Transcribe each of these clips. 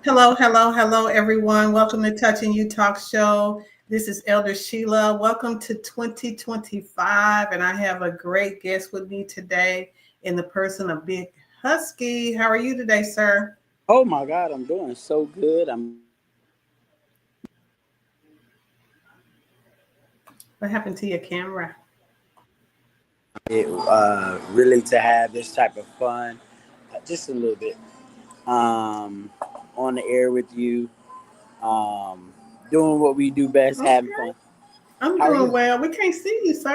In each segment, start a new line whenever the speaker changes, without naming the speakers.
Hello, hello, hello, everyone. Welcome to Touching You Talk Show. This is Elder Sheila. Welcome to 2025, and I have a great guest with me today in the person of Big Husky. How are you today, sir?
Oh my God, I'm doing so good. I'm
What happened to your camera?
really to have this type of fun, just a little bit, um, on the air with you, um, doing what we do best, having
Okay,
fun.
I'm
How are
doing
you?
well. We can't see you, sir.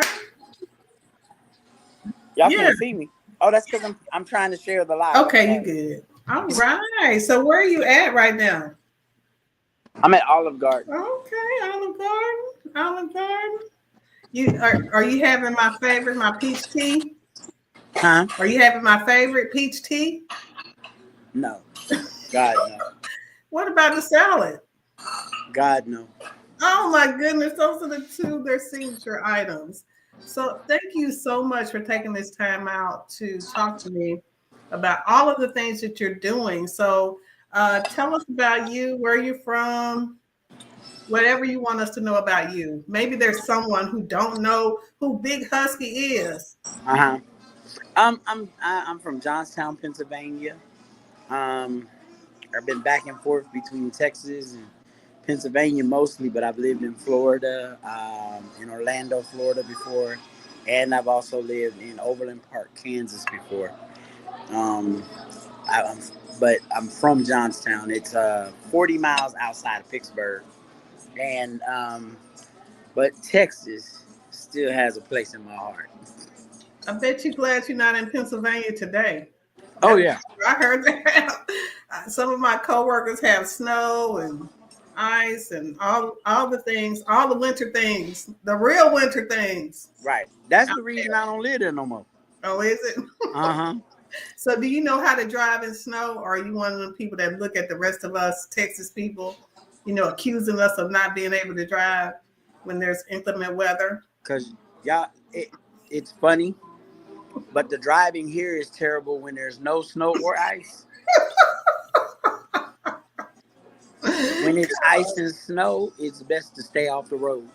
Y'all
Yeah.
can't see me. Oh, that's because I'm trying to share the live.
Okay, you
Okay,
good. All right. So where are you at right now?
I'm at Olive Garden.
Okay, Olive Garden. Olive Garden. Are you having my favorite, my peach tea?
Huh?
Are you having my favorite peach tea?
No, God no,
What about the salad?
God no.
Oh my goodness, those are the two their signature items. So thank you so much for taking this time out to talk to me about all of the things that you're doing. So tell us about you, where you're from, whatever you want us to know about you. Maybe there's someone who don't know who Big Husky is.
Uh huh. I'm from Johnstown, Pennsylvania. Um, I've been back and forth between Texas and Pennsylvania mostly, but I've lived in Florida, in Orlando, Florida before, and I've also lived in Overland Park, Kansas before. Um, I'm, but I'm from Johnstown. It's 40 miles outside of Pittsburgh, and but Texas still has a place in my heart.
I bet you're glad you're not in Pennsylvania today.
Oh
That
yeah,
I heard that. Some of my coworkers have snow and ice and all the things, all the winter things, the real winter things.
right. That's
Out
the reason
there.
I don't live there no more.
Oh, is it?
Uh huh.
So, do you know how to drive in snow, or are you one of the people that look at the rest of us Texas people, accusing us of not being able to drive when there's inclement weather?
Cause y'all, it's funny. But the driving here is terrible when there's no snow or ice. When it's ice and snow, it's best to stay off the road.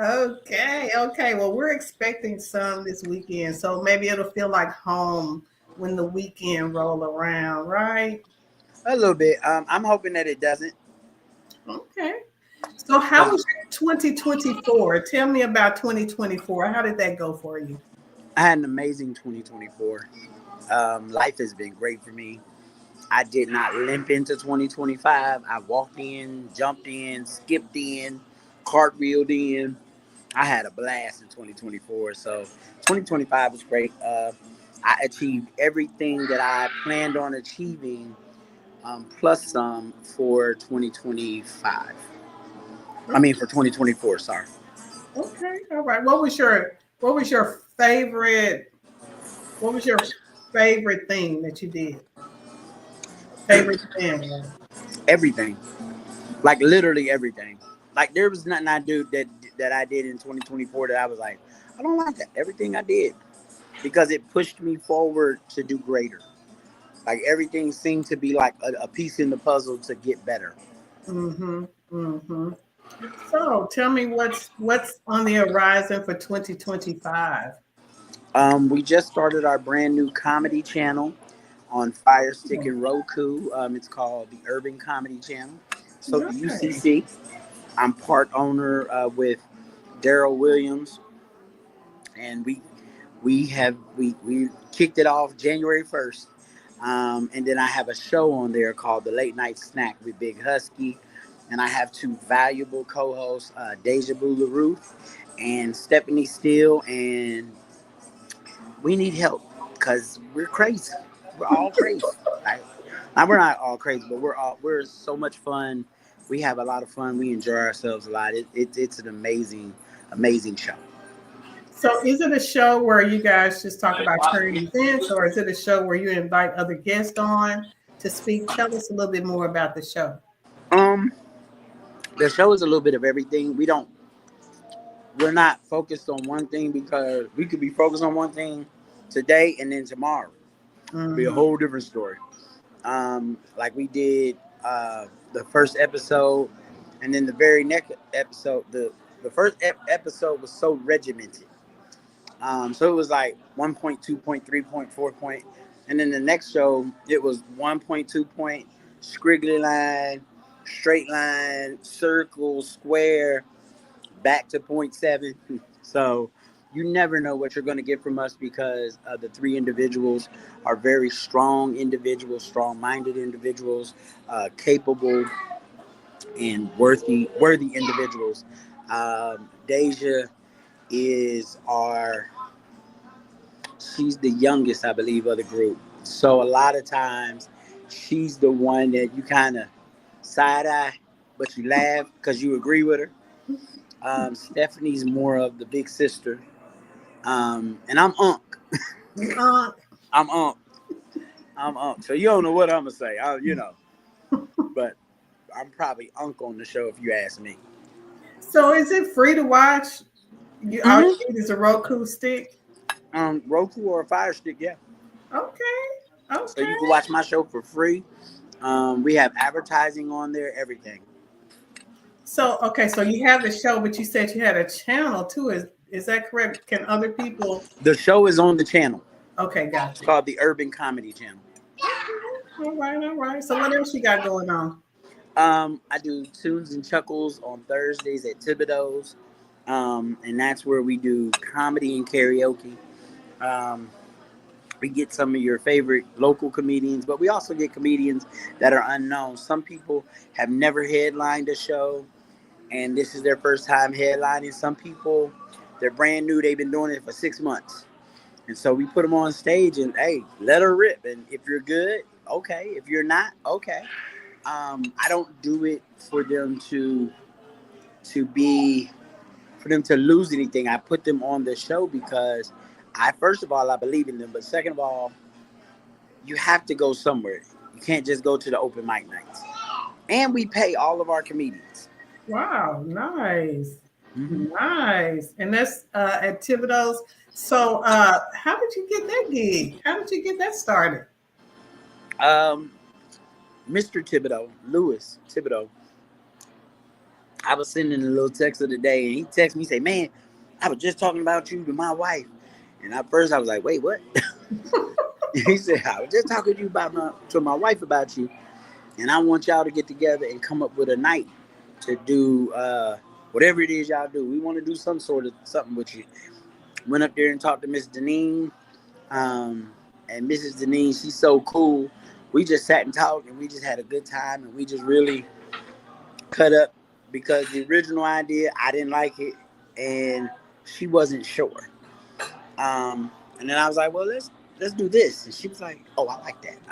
Okay, okay. Well, we're expecting some this weekend, so maybe it'll feel like home when the weekend roll around, right?
A little bit. I'm hoping that it doesn't.
Okay. So, how
Cause
was your 2024? Tell me about 2024. How did that go for you?
I had an amazing 2024. Life has been great for me. I did not limp into 2025. I walked in, jumped in, skipped in, cartwheeled in. I had a blast in 2024. So 2025 was great. I achieved everything that I planned on achieving, plus some for 2025. I mean, for 2024. Sorry.
Okay, all right. What was your favorite thing that you did? Favorite thing?
Everything, like literally everything. Like there was nothing I do that I did in 2024 that I was like, I don't like that. Everything I did because it pushed me forward to do greater. Like everything seemed to be like a piece in the puzzle to get better.
Mm-hmm. Mm-hmm. So tell me what's on the horizon for 2025.
We just started our brand new comedy channel on Fire Stick and Roku. It's called the Urban Comedy Channel. So the
Okay.
UCC. I'm part owner with Daryl Williams, and we kicked it off January 1st, and then I have a show on there called the Late Night Snack with Big Husky, and I have two valuable co-hosts, Deja Boo LaRuth and Stephanie Steele, and we need help because we're crazy. We're all crazy. Right? Now we're not all crazy, but we're so much fun. We have a lot of fun. We enjoy ourselves a lot. It's an amazing show.
So is it a show where you guys just talk about current events, or is it a show where you invite other guests on to speak? Tell us a little bit more about the show.
Um, the show is a little bit of everything. We're not focused on one thing because we could be focused on one thing today and then tomorrow. It'll be a whole different story. Like we did the first episode, and then the very next episode, the first episode was so regimented. So it was like 1 point, 2 point, 3 point, 4 point, and then the next show it was 1 point, 2 point, squiggly line, straight line, circle, square, back to point 7. So you never know what you're going to get from us because the 3 individuals are very strong individuals, strong-minded individuals, capable and worthy individuals. Deja is she's the youngest, I believe, of the group. So a lot of times she's the one that you kind of side eye, but you laugh because you agree with her. Stephanie's more of the big sister. And I'm Unc. I'm Unc. I'm Unc. So you don't know what I'm going to say, But I'm probably Unc on the show if you ask me.
So is it free to watch? All you need is a Roku stick?
Roku or a Fire Stick, yeah.
Okay.
So you can watch my show for free. We have advertising on there, everything.
So you have the show, but you said you had a channel too. Is that correct? Can other people?
The show is on the channel.
Okay, gotcha.
It's called the Urban Comedy Channel.
All right. So what else you got going on?
I do Tunes and Chuckles on Thursdays at Thibodeaux. And that's where we do comedy and karaoke. We get some of your favorite local comedians, but we also get comedians that are unknown. Some people have never headlined a show, and this is their first time headlining. Some people, they're brand new. They've been doing it for 6 months. And so we put them on stage and, hey, let her rip. And if you're good, okay. If you're not, okay. I don't do it for them to lose anything. I put them on the show because first of all, I believe in them. But second of all, you have to go somewhere. You can't just go to the open mic nights. And we pay all of our comedians.
Wow, nice. Nice. And that's at Thibodeaux. So how did you get that gig? How did you get that started?
Mr. Thibodeaux, Louis Thibodeaux, I was sending a little text of the day, and he texted me, say, man, I was just talking about you to my wife. And at first I was like, wait, what? He said, I was just talking to my wife about you, and I want y'all to get together and come up with a night to do whatever it is y'all do. We want to do some sort of something with you. Went up there and talked to Miss Deneen. And Mrs. Deneen, she's so cool. We just sat and talked, and we just had a good time, and we just really cut up because the original idea, I didn't like it, and she wasn't sure. And then I was like, well, let's do this. And she was like, oh, I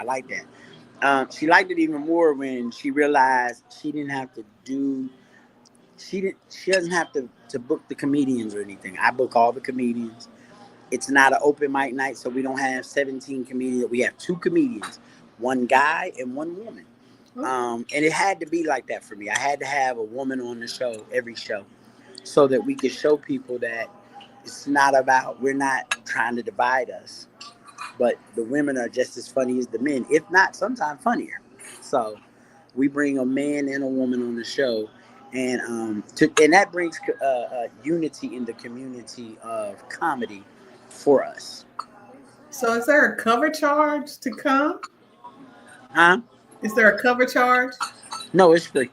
like that. She liked it even more when she realized she doesn't have to book the comedians or anything. I book all the comedians. It's not an open mic night, so we don't have 17 comedians. We have 2 comedians, 1 guy and 1 woman. And it had to be like that for me. I had to have a woman on the show, every show, so that we could show people that it's not about, we're not trying to divide us, but the women are just as funny as the men, if not sometimes funnier. So we bring a man and a woman on the show, and that brings unity in the community of comedy for us.
So is there a cover charge to come?
Huh?
Is there a cover charge?
No, it's free.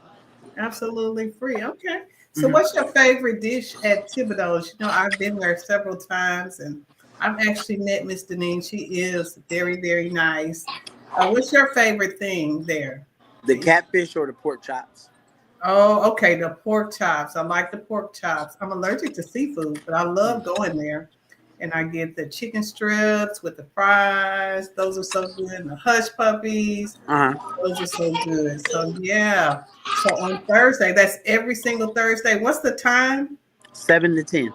Absolutely free. Okay. So what's your favorite dish at Thibodeaux? You know, I've been there several times, and I've actually met Miss Deneen. She is very, very nice. What's your favorite thing there?
The catfish or the pork chops?
Oh, okay. The pork chops. I like the pork chops. I'm allergic to seafood, but I love going there. And I get the chicken strips with the fries. Those are so good. And the hush puppies. Those are so good. So, yeah. So on Thursday, that's every single Thursday. What's the time?
7 to 10.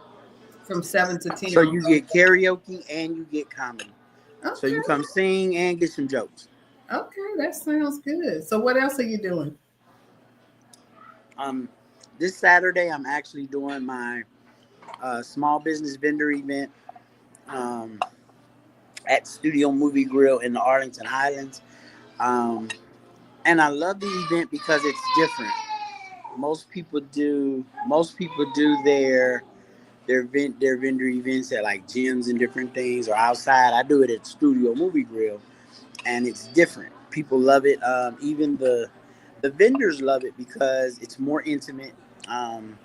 From 7 to 10.
So you get karaoke and you get comedy.
Okay.
So you come sing and get some jokes.
Okay, that sounds good. So what else are you doing?
This Saturday, I'm actually doing my small business vendor event at Studio Movie Grill in the Arlington Highlands. And I love the event because it's different. Most people do their vendor events at like gyms and different things or outside. I do it at Studio Movie Grill, and it's different. People love it. Even the vendors love it because it's more intimate. Um,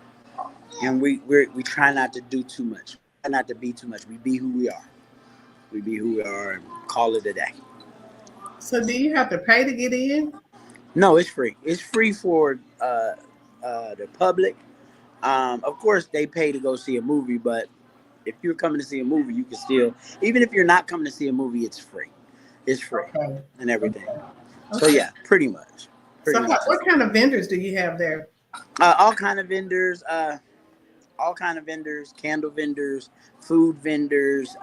and we try not to do too much. Try not to be too much. We be who we are. We be who we are and call it a day.
So do you have to pay to get in?
No, it's free. It's free for the public. Of course, they pay to go see a movie, but if you're coming to see a movie, you can still, even if you're not coming to see a movie, it's free. It's free
Okay.
and everything. So
Okay.
yeah, pretty much.
So
Pretty much.
what kind of vendors do you have there?
All kind of vendors. All kind of vendors. Candle vendors, food vendors.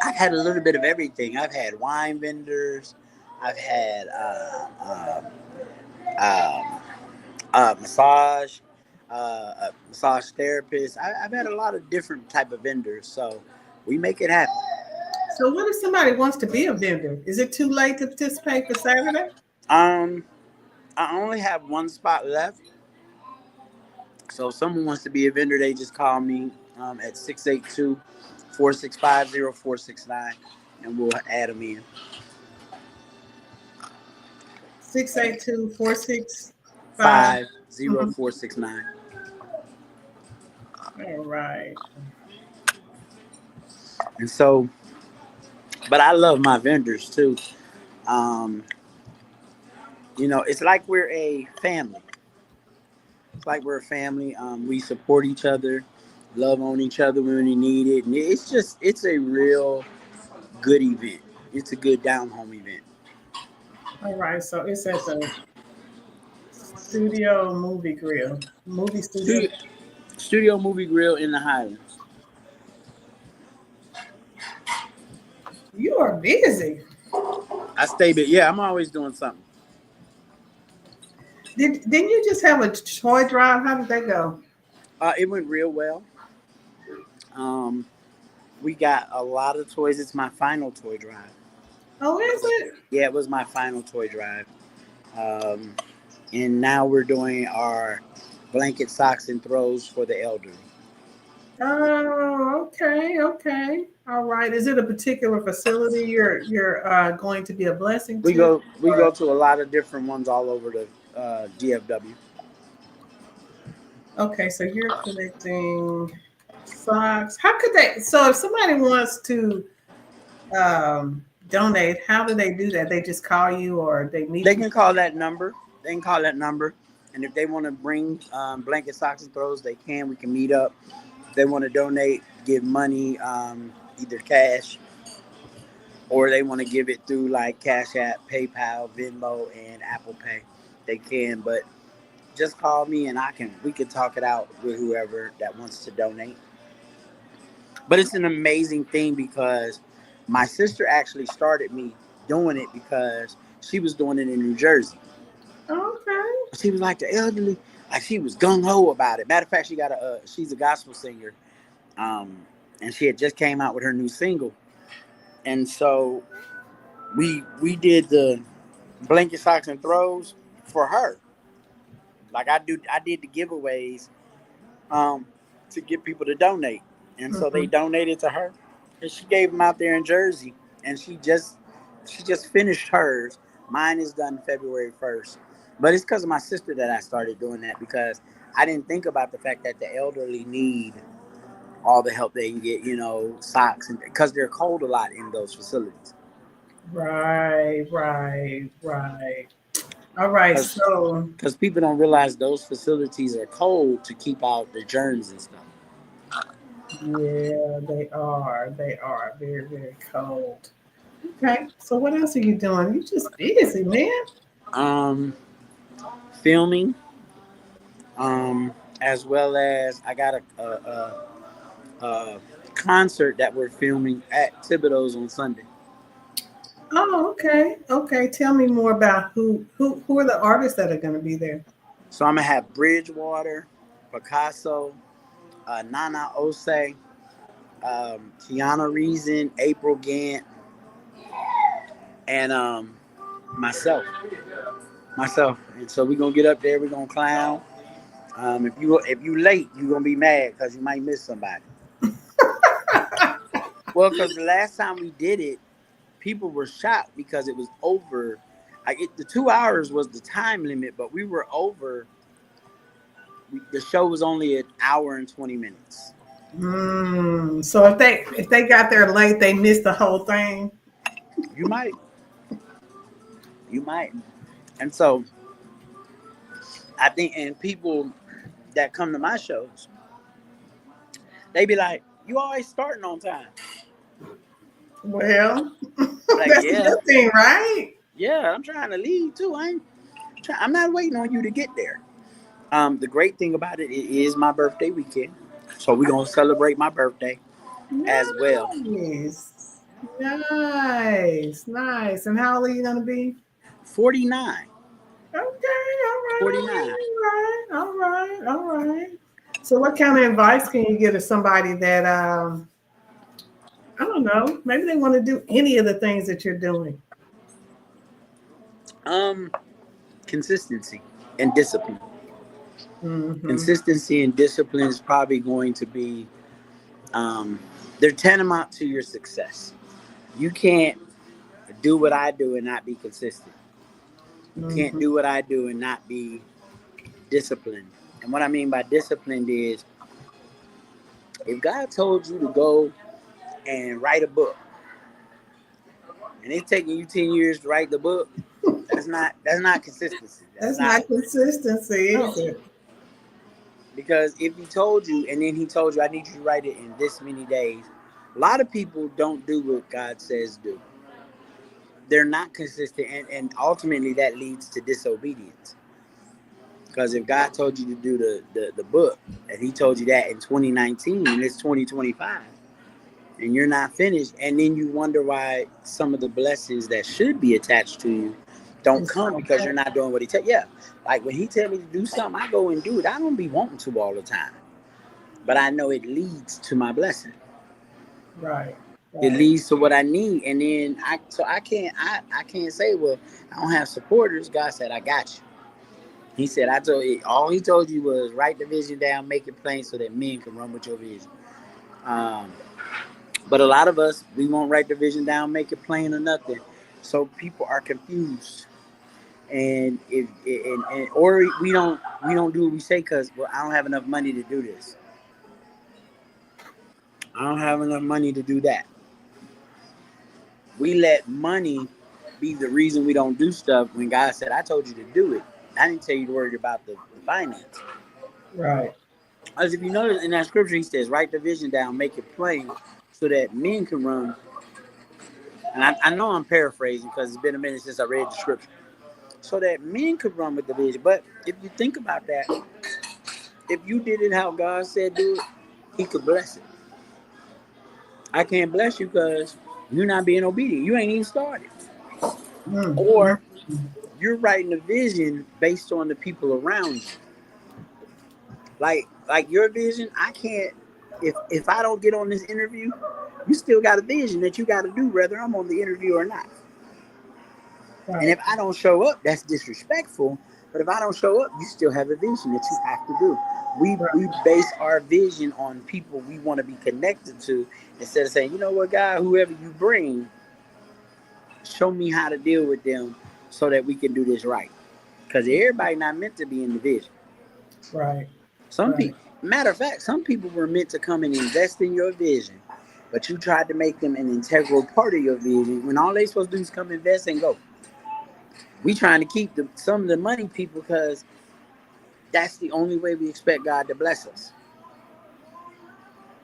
I've had a little bit of everything. I've had wine vendors. I've had massage, massage therapist. I've had a lot of different type of vendors, so we make it happen.
So what if somebody wants to be a vendor? Is it too late to participate for Saturday?
Um, I only have one spot left, so if someone wants to be a vendor, they just call me at 682-465-0469, and we'll add them in.
682-465.
50469.
All right.
And so, but I love my vendors too. Um, it's like we're a family. It's like we're a family. We support each other, love on each other when we need it. And it's a real good event. It's a good down home event.
All right. So it's at the Studio Movie Grill. Movie studio.
Studio Movie Grill in the Highlands.
You are busy.
I stay busy. Yeah, I'm always doing something.
Didn't you just have a toy drive? How did that go?
It went real well. We got a lot of toys. It's my final toy drive.
Oh, is it?
Yeah, it was my final toy drive. And now we're doing our blanket, socks, and throws for the elderly.
Oh, okay. All right. Is it a particular facility you're going to be a blessing
We
to?
go to a lot of different ones all over the DFW.
Okay, so you're collecting socks. How could they? So if somebody wants to donate, how do they do that? They just call you or they meet
They
you?
can call that number. And if they want to bring blanket, socks, and throws, they can. We can meet up. If they want to donate, give money, either cash, or they want to give it through like Cash App, PayPal, Venmo, and Apple Pay, they can. But just call me and we can talk it out with whoever that wants to donate. But it's an amazing thing because my sister actually started me doing it because she was doing it in New Jersey.
Okay.
She was like the elderly, like she was gung ho about it. Matter of fact, she's a gospel singer, and she had just came out with her new single, and so we did the blanket, socks, and throws for her. Like I did the giveaways to get people to donate, and so they donated to her, and she gave them out there in Jersey, and she just finished hers. Mine is done February 1st, but it's because of my sister that I started doing that because I didn't think about the fact that the elderly need all the help they can get, socks, and because they're cold a lot in those facilities.
Right. All right. So
because people don't realize those facilities are cold to keep out the germs and stuff.
yeah, they are. They are very, very cold. Okay. So what else are you doing? You just busy, man.
Filming, as well as I got a concert that we're filming at Thibodeaux on Sunday.
Oh, okay. Okay. Tell me more about who are the artists that are going to be there.
So I'm gonna have Bridgewater, Picasso, Nana Ose, Kiana Reason, April Gant, and myself. And so we're gonna get up there. We're gonna clown. If you late, you're gonna be mad because you might miss somebody. Well, because the last time we did it, people were shocked because it was over. The 2 hours was the time limit, but we were over. The show was only an hour and 20 minutes.
So if they got there late, they missed the whole thing.
You might. And so I think, and people that come to my shows, they be like, "You always starting on time."
Well,
Like,
that's
yeah,
a good thing, right?
yeah. I'm trying to leave too. I'm not waiting on you to get there. The great thing about it is my birthday weekend, so we're gonna celebrate my birthday as well.
Nice. Nice. And how old are you gonna be?
49.
Okay, all right,
49.
all right. So what kind of advice can you give to somebody that I don't know, maybe they want to do any of the things that you're doing?
Consistency and discipline.
Mm-hmm.
Consistency and discipline is probably going to be they're tantamount to your success. You can't do what I do and not be consistent. You can't do what I do and not be disciplined. And what I mean by disciplined is if God told you to go and write a book and it's taking you 10 years to write the book, that's not consistency.
That's not consistency,
No.
is it?
Because if he told you and then he told you I need you to write it in this many days, a lot of people don't do what God says do. They're not consistent, and ultimately that leads to disobedience. Because if God told you to do the book and he told you that in 2019 and it's 2025 and you're not finished, and then you wonder why some of the blessings that should be attached to you don't come because you're not doing what he tells you. Yeah, like when he tell me to do something, I go and do it. I don't be wanting to all the time, but I know it leads to my blessing.
Right.
It leads to what I need, and then I can't say, well, I don't have supporters. God said I got you. He said all he told you was write the vision down, make it plain so that men can run with your vision. But a lot of us, we won't write the vision down, make it plain or nothing. So people are confused, and or we don't do what we say because, well, I don't have enough money to do this. I don't have enough money to do that. We let money be the reason we don't do stuff when God said, I told you to do it. I didn't tell you to worry about the finance.
Right.
As if you notice in that scripture, he says, write the vision down, make it plain so that men can run. And I know I'm paraphrasing because it's been a minute since I read the scripture. So that men could run with the vision. But if you think about that, if you did it how God said do it, he could bless it. I can't bless you because you're not being obedient. You ain't even started. Or you're writing a vision based on the people around you. Like your vision, I can't. If I don't get on this interview, you still got a vision that you got to do, whether I'm on the interview or not. Right. And if I don't show up, that's disrespectful. But if I don't show up, you still have a vision that you have to do. We base our vision on people we want to be connected to instead of saying, you know what, God, whoever you bring, show me how to deal with them so that we can do this right. Because everybody not meant to be in the vision.
Right.
Some people, matter of fact, some people were meant to come and invest in your vision, but you tried to make them an integral part of your vision when all they supposed to do is come invest and go. We trying to keep some of the money people because that's the only way we expect God to bless us.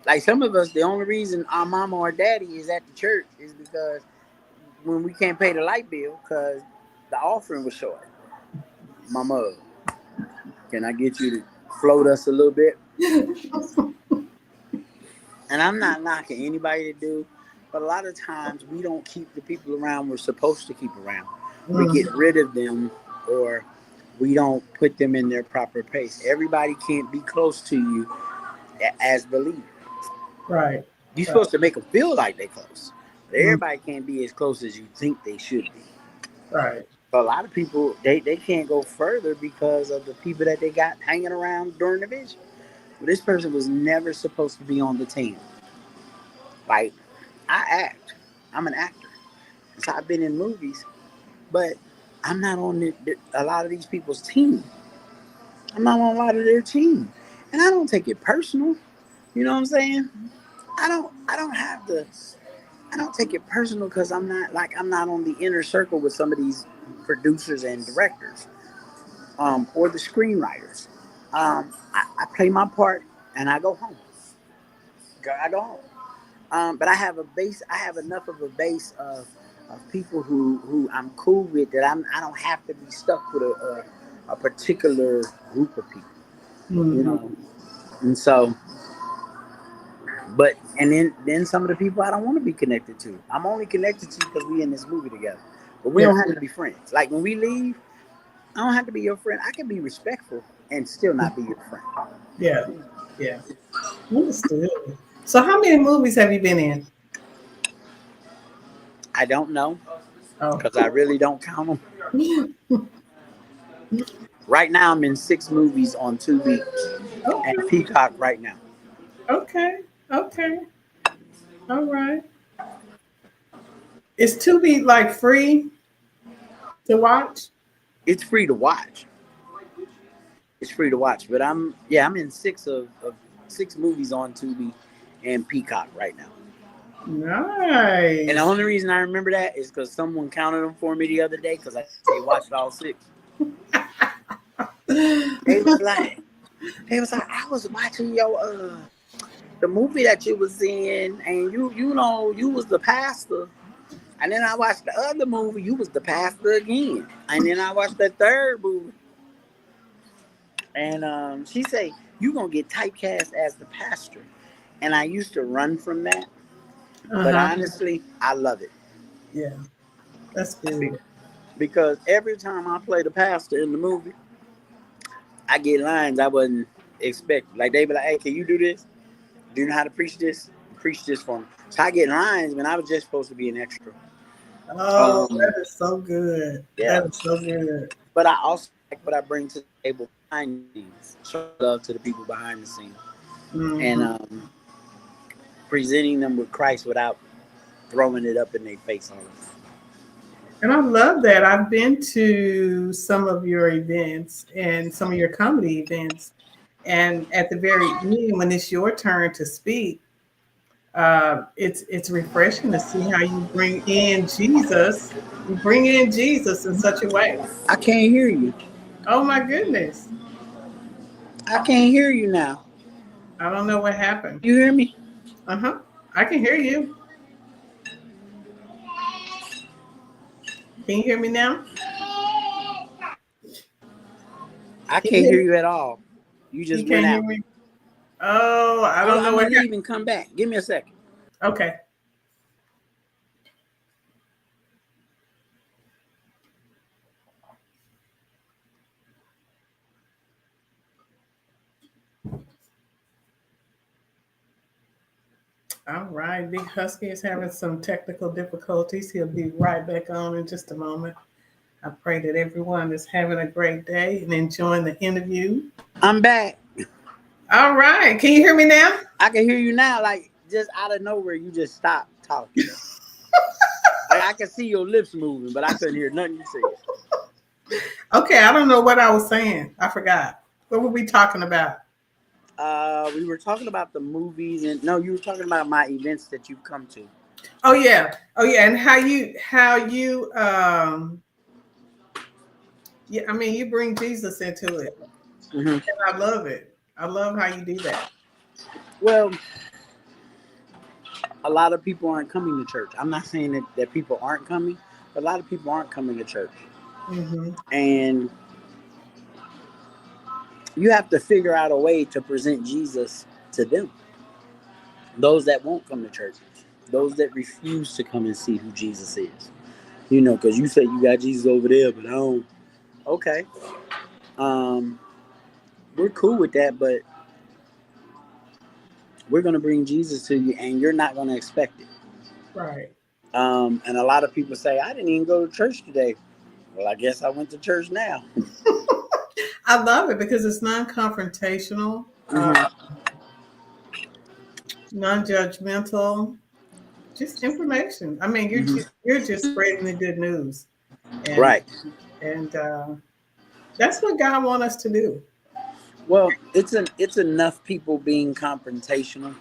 Like some of us, the only reason our mama or daddy is at the church is because when we can't pay the light bill because the offering was short. Mama, can I get you to float us a little bit? And I'm not knocking anybody to do, but a lot of times we don't keep the people around we're supposed to keep around. We get rid of them or we don't put them in their proper place. Everybody can't be close to you as believers.
Right.
You're supposed to make them feel like they're close. But
Mm,
everybody can't be as close as you think they should be.
right.
But a lot of people, they can't go further because of the people that they got hanging around during the vision. Well, this person was never supposed to be on the team. Like, I act. I'm an actor. So I've been in movies, but I'm not on a lot of these people's team. I'm not on a lot of their team. And I don't take it personal. You know what I'm saying? I don't take it personal because I'm not on the inner circle with some of these producers and directors, or the screenwriters. I play my part and I go home. I go home. But I have a base. I have enough of a base of people who I'm cool with that I don't have to be stuck with a particular group of people. You
Mm-hmm.
know, and so. But and then some of the people I don't want to be connected to. I'm only connected to you because we in this movie together. But we
Yeah.
don't have to be friends. Like when we leave, I don't have to be your friend. I can be respectful and still not be your friend.
Yeah. Yeah. Understood. So, how many movies have you been in?
I don't know
Oh.
because I really don't count them. Right now, I'm in 6 movies on 2 weeks and
Okay.
Peacock right now.
Okay. Okay. All right. Is Tubi like free to watch?
It's free to watch. It's free to watch, but I'm in 6 movies on Tubi and Peacock right now. And the
Nice.
only reason I remember that is because someone counted them for me the other day because they watched all 6. They was like, I was watching your the movie that you was in, and you was the pastor, and then I watched the other movie, you was the pastor again, and then I watched the third movie, and she say you gonna get typecast as the pastor, and I used to run from that, but
Uh-huh.
honestly, I love it
Yeah. That's good.
because every time I play the pastor in the movie, I get lines I wasn't expecting. Like they be like, "Hey, can you do this? Do you know how to preach this? Preach this for me." So I get lines when I was just supposed to be an extra.
Oh,
Um,
that is so good.
yeah,
That is so good.
but I also like what I bring to the table behind the scenes. Show love to the people behind the scenes, and
Hmm.
presenting them with Christ without throwing it up in their face all the time.
And I love that. I've been to some of your events and some of your comedy events. And at the very end, when it's your turn to speak, it's refreshing to see how you bring in Jesus. You bring in Jesus in such a way.
I can't hear you.
Oh my goodness!
I can't hear you now.
I don't know what happened.
You hear me?
Uh huh. I can hear you. Can you hear me now?
I
Can you
can't
hear
hear
me?
you at all. You
You
just went
can't hear
out.
me. Oh, I
Hold
don't
on,
know
I'm
what
gonna leave and come back. Give me a second.
happened. Okay. All right. Big Husky is having some technical difficulties. He'll be right back on in just a moment. I pray that everyone is having a great day and enjoying the interview.
I'm back.
All right. Can you hear me now?
I can hear you now, like just out of nowhere, you just stopped talking. Like I can see your lips moving, but I couldn't hear nothing you said.
Okay. I don't know what I was saying. I forgot. What were we talking about?
We were talking about the movies, and no, you were talking about my events that you've come to.
Oh yeah. Oh yeah. And how you yeah, I mean you bring Jesus into it.
Hmm.
And I love it. I love how you do that.
Well, a lot of people aren't coming to church. I'm not saying that people aren't coming, but a lot of people aren't coming to church,
Mm-hmm.
and you have to figure out a way to present Jesus to them. Those that won't come to church, those that refuse to come and see who Jesus is. You know, because you say you got Jesus over there, but I don't. Okay, um, we're cool with that, but we're going to bring Jesus to you, and you're not going to expect it.
Right.
And a lot of people say, I didn't even go to church today. Well, I guess I went to church now.
I love it because it's non-confrontational,
Mm-hmm.
non-judgmental, just information. I mean,
Mm-hmm.
you're just spreading the good news, and
Right.
and that's what God wants us to do.
Well, it's enough people being confrontational.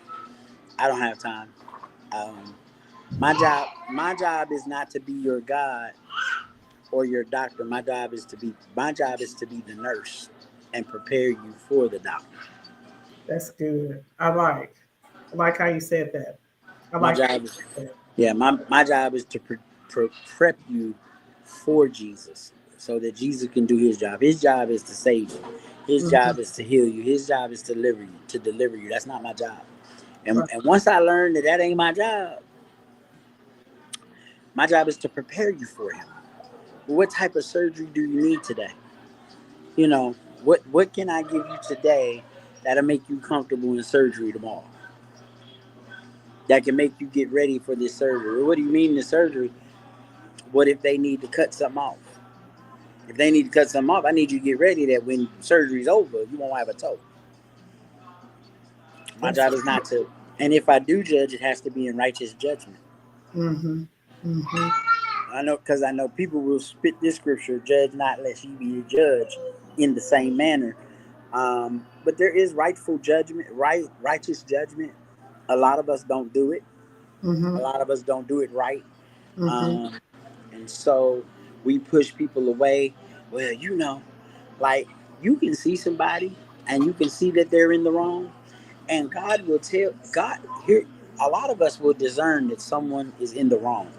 I don't have time. Um, my job is not to be your God or your doctor. My job is to be the nurse and prepare you for the doctor.
That's good. I like how you said that. I
My
like how
job
you
is
said that.
Yeah, my job is to prep you for Jesus so that Jesus can do his job. His job is to save you. His
Mhm.
job is to heal you. His job is to deliver you. That's not my job. And
Right.
and once I learned that that ain't my job is to prepare you for him. What type of surgery do you need today? You know, what can I give you today that'll make you comfortable in surgery tomorrow? That can make you get ready for this surgery. What do you mean the surgery? What if they need to cut something off? If they need to cut something off, I need you to get ready that when surgery's over, you won't have a toe. My
That's
job is not to. And if I do judge, it has to be in righteous judgment.
mm-hmm. Mm-hmm.
I know people will spit this scripture, judge not lest ye be judged in the same manner. But there is rightful judgment, righteous judgment. A lot of us don't do it. A
Mm-hmm.
lot of us don't do it right.
Mm-hmm.
Um, and so we push people away. Well, like you can see somebody and you can see that they're in the wrong, and God will tell God here. A lot of us will discern that someone is in the wrong,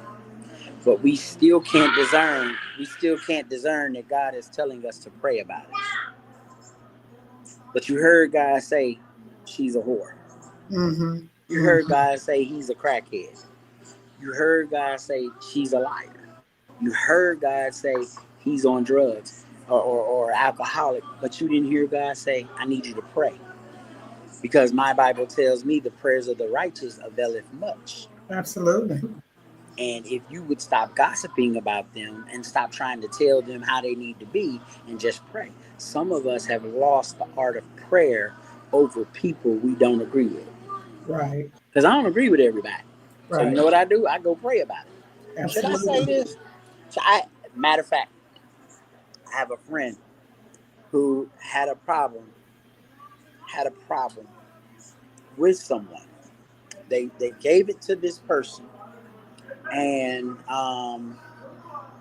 but we still can't discern. We still can't discern that God is telling us to pray about it. But you heard God say she's a whore.
Mm-hmm.
You heard
Mm-hmm.
God say he's a crackhead. You heard God say she's a liar. You heard God say he's on drugs or alcoholic, but you didn't hear God say, I need you to pray. Because my Bible tells me the prayers of the righteous availeth much.
Absolutely.
And if you would stop gossiping about them and stop trying to tell them how they need to be and just pray. Some of us have lost the art of prayer over people we don't agree with.
Right.
Because I don't agree with everybody. So you
Right.
know what I do? I go pray about it. Should I say
Absolutely.
this? Matter of fact, I have a friend who had a problem with someone. They gave it to this person, and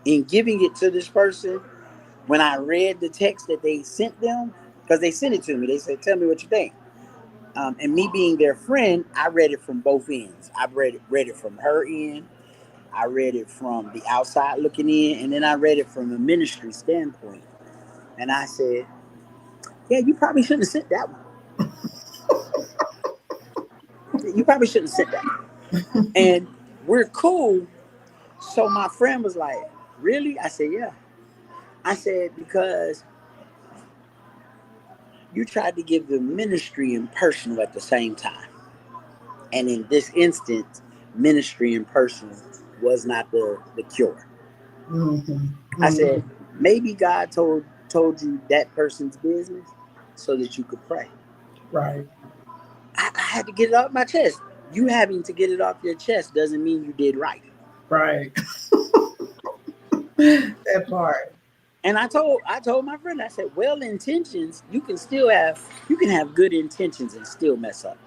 in giving it to this person, when I read the text that they sent them, because they sent it to me, they said, "Tell me what you think." And me being their friend, I read it from both ends. I read it from her end. I read it from the outside looking in, and then I read it from a ministry standpoint. And I said, "Yeah, you probably shouldn't have sent that one. You probably shouldn't have sent that one." And we're cool. So my friend was like, "Really?" I said, "Yeah." I said, "Because you tried to give the ministry and personal at the same time. And in this instance, ministry and personal was not the cure."
Mm-hmm.
I
Mm-hmm.
said, maybe God told you that person's business so that you could pray.
Right.
I had to get it off my chest. You having to get it off your chest doesn't mean you did right.
Right. That part.
And I told my friend, I said, well intentions, you can have good intentions and still mess up.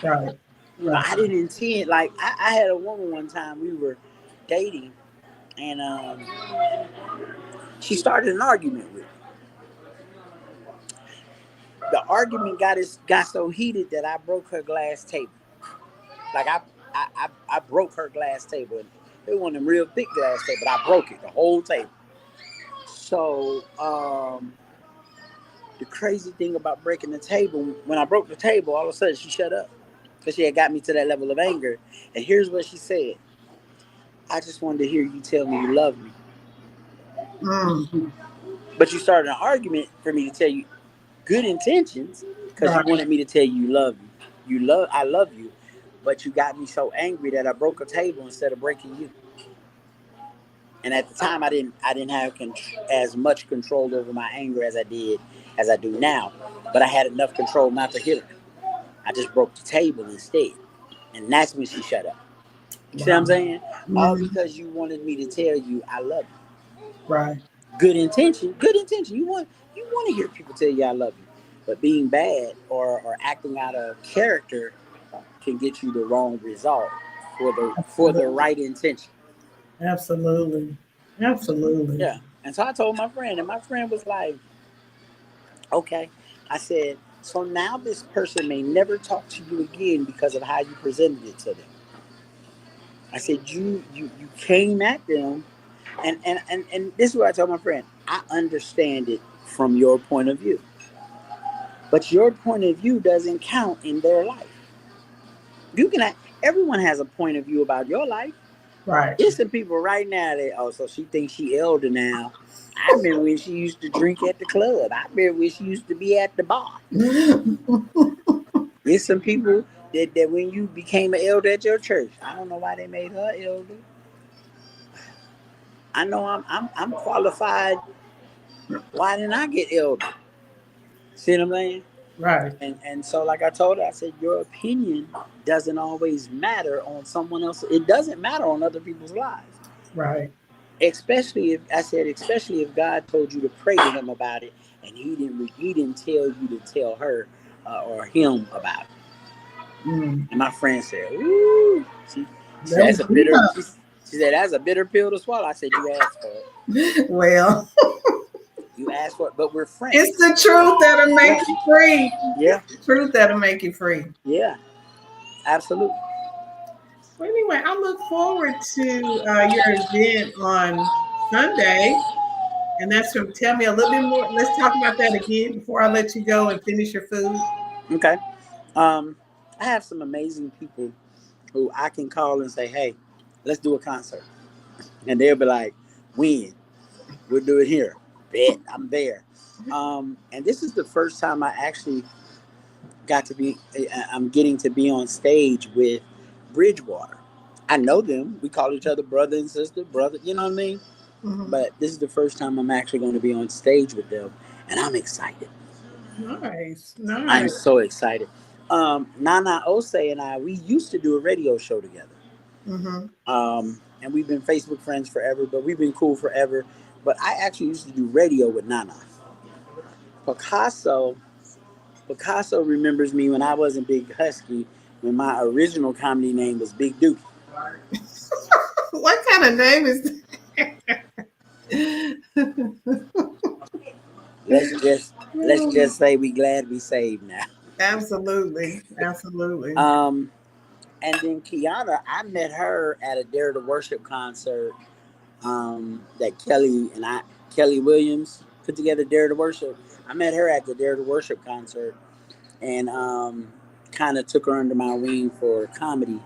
Right. Right.
I didn't intend, like I had a woman one time, we were dating, and she started an argument with me. The argument got so heated that I broke her glass table. Like I broke her glass table. It wasn't a real thick glass table, but I broke it, the whole table. So the crazy thing about breaking the table, when I broke the table, all of a sudden she shut up because she had got me to that level of anger. And here's what she said: "I just wanted to hear you tell me you love me."
Mm.
But you started an argument for me to tell you good intentions because you
Right.
wanted me to tell you you love me. I love you, but you got me so angry that I broke a table instead of breaking you. And at the time, I didn't have as much control over my anger as I do now. But I had enough control not to hit her. I just broke the table instead, and that's when she shut up. You see what I'm
Wow.
saying? All
Mhm.
because you wanted me to tell you I love you.
Right.
Good intention. Good intention. You want to hear people tell you I love you, but being bad or acting out of character can get you the wrong result for the
Absolutely.
right intention.
Absolutely. Absolutely.
Yeah. And so I told my friend, and my friend was like, okay. I said, so now this person may never talk to you again because of how you presented it to them. I said, you came at them, and this is what I told my friend. I understand it from your point of view, but your point of view doesn't count in their life. You can everyone has a point of view about your life.
Right.
There's some people right now that so she thinks she elder now. I remember when she used to drink at the club. I remember when she used to be at the bar. There's some people that when you became an elder at your church, I don't know why they made her elder. I know I'm qualified. Why didn't I get elder? See what I'm saying?
Right.
And so like I told her, I said your opinion doesn't always matter on someone else. It doesn't matter on other people's lives.
Right.
Especially if God told you to pray to him about it, and he didn't tell you to tell her or him about it.
Mm.
And my friend said, "Ooh," she
That
said, "That's
was
a
deep.
bitter." She said, "That's a bitter pill to swallow." I said, "You asked for it.
Well,
You asked for it, but we're friends."
it's the truth that'll make
Yeah,
you free.
yeah,
It's the truth that'll make you free.
yeah, absolutely.
Well, anyway, I look forward to your event on Sunday. And that's from tell me a little bit more. Let's talk about that again before I let you go and finish your food.
Okay. I have some amazing people who I can call and say, "Hey, let's do a concert," and they'll be like, "When? We'll do it here." Bet I'm there. And this is the first time I actually got to be. I'm getting to be on stage with Bridgewater. I know them. We call each other brother and sister, brother. You know what I mean?
Mhm.
But this is the first time I'm actually going to be on stage with them, and I'm excited.
Nice,
I'm
nice.
so excited. Nana Ose and I, we used to do a radio show together.
Mm-hmm.
And we've been Facebook friends forever, but we've been cool forever. But I actually used to do radio with Nana. Picasso, Picasso remembers me when I wasn't Big Husky, when my original comedy name was Big Dookie.
What kind of name is that?
Let's just say we glad we saved now.
Absolutely, absolutely.
Um, and then Kiana, I met her at a Dare to Worship concert that Kelly Williams put together. Dare to Worship. I met her at the Dare to Worship concert, and kind of took her under my wing for comedy,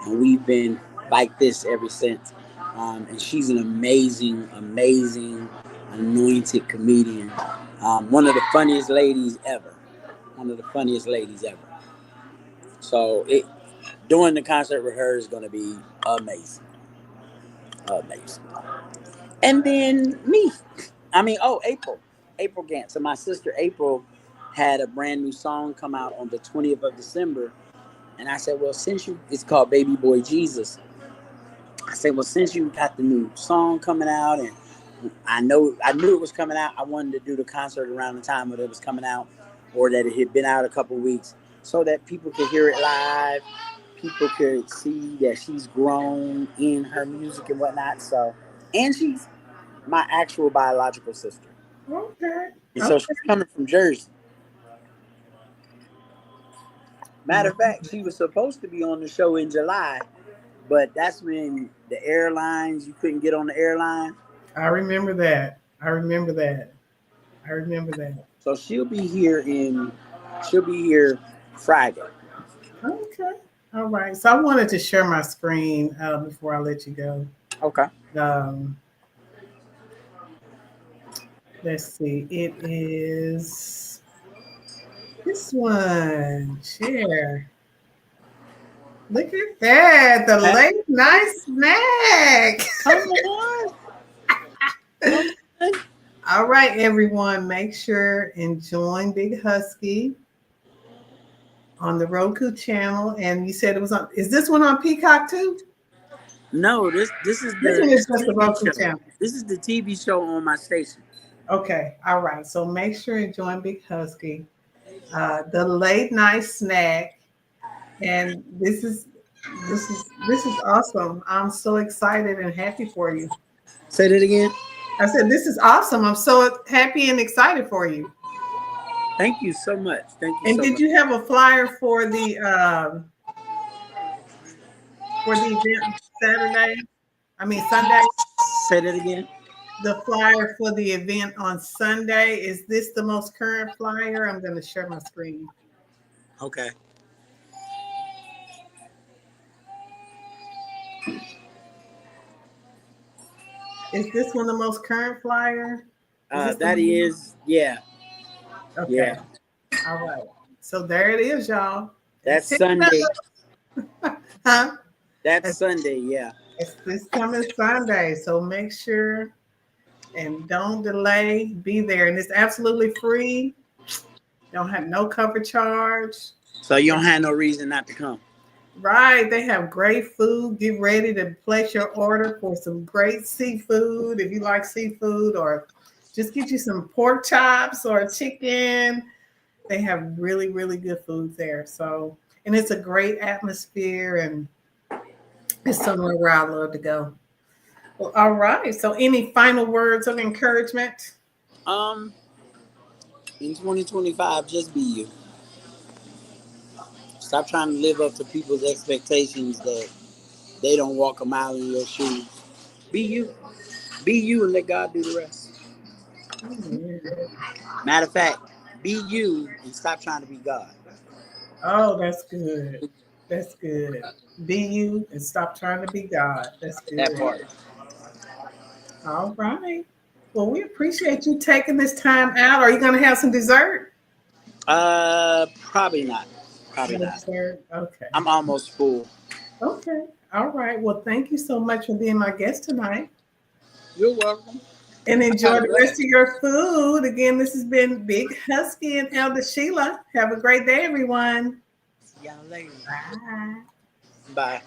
and we've been like this ever since. And she's an amazing, amazing, anointed comedian. One of the funniest ladies ever. One of the funniest ladies ever. So doing the concert with her is going to be amazing, amazing. And then me. April Gant. So my sister April had a brand new song come out on the 20th of December. And I said, well, it's called Baby Boy Jesus. I said, well, since you got the new song coming out, and I knew it was coming out, I wanted to do the concert around the time that it was coming out, or that it had been out a couple weeks, so that people could hear it live, people could see that she's grown in her music and whatnot. So, and she's my actual biological sister,
Okay.
and so
Okay.
she's coming from Jersey. Matter of fact, she was supposed to be on the show in July, but that's when the airlines, you couldn't get on the airline.
I remember that. I remember that. I remember that.
So she'll be here Friday.
Okay. All right. So I wanted to share my screen before I let you go.
Okay.
Um, let's see. It is this one. Share. Look at that. The late night snack.
Come on. Come on.
All right, everyone. Make sure and join Big Husky on the Roku channel. And you said it was on, is this one on Peacock too?
No, this is
This one is
the
just the
TV
Roku
show.
channel.
This is the TV show on my station.
Okay. All right. So make sure and join Big Husky. The late night snack. And this is awesome. I'm so excited and happy for you.
Say that again.
I said, this is awesome. I'm so happy and excited for you.
Thank you so much. Thank you.
And
so
did
much.
you have a flyer for the event Saturday? I mean Sunday.
Say that again.
The flyer for the event on Sunday. Is this the most current flyer? I'm going to share my screen.
Okay.
Is this one the most current flyer?
That is, yeah.
Okay.
Yeah.
All right. So there it is, y'all.
That's Sunday.
Huh?
That's Sunday, yeah.
It's this coming Sunday. So make sure and don't delay. Be there. And it's absolutely free. Don't have no cover charge.
So you don't have no reason not to come.
Right. They have great food. Get ready to place your order for some great seafood if you like seafood, or just get you some pork chops or chicken. They have really, really good food there. So, and it's a great atmosphere, and it's somewhere where I love to go. Well, all right. So any final words of encouragement?
In 2025, just be you. Stop trying to live up to people's expectations that they don't walk a mile in your shoes. Be you. Be you and let God do the rest. Matter of fact, be you and stop trying to be God.
Oh, that's good. That's good. Be you and stop trying to be God. That's good.
That part.
All right. Well, we appreciate you taking this time out. Are you going to have some dessert?
Probably not. Probably not.
Dessert? Okay.
I'm almost full.
Okay. All right. Well, thank you so much for being my guest tonight.
You're welcome.
And enjoy the rest of your food. Again, this has been Big Husky and Elder Sheila. Have a great day, everyone.
See y'all later.
Bye.
Bye.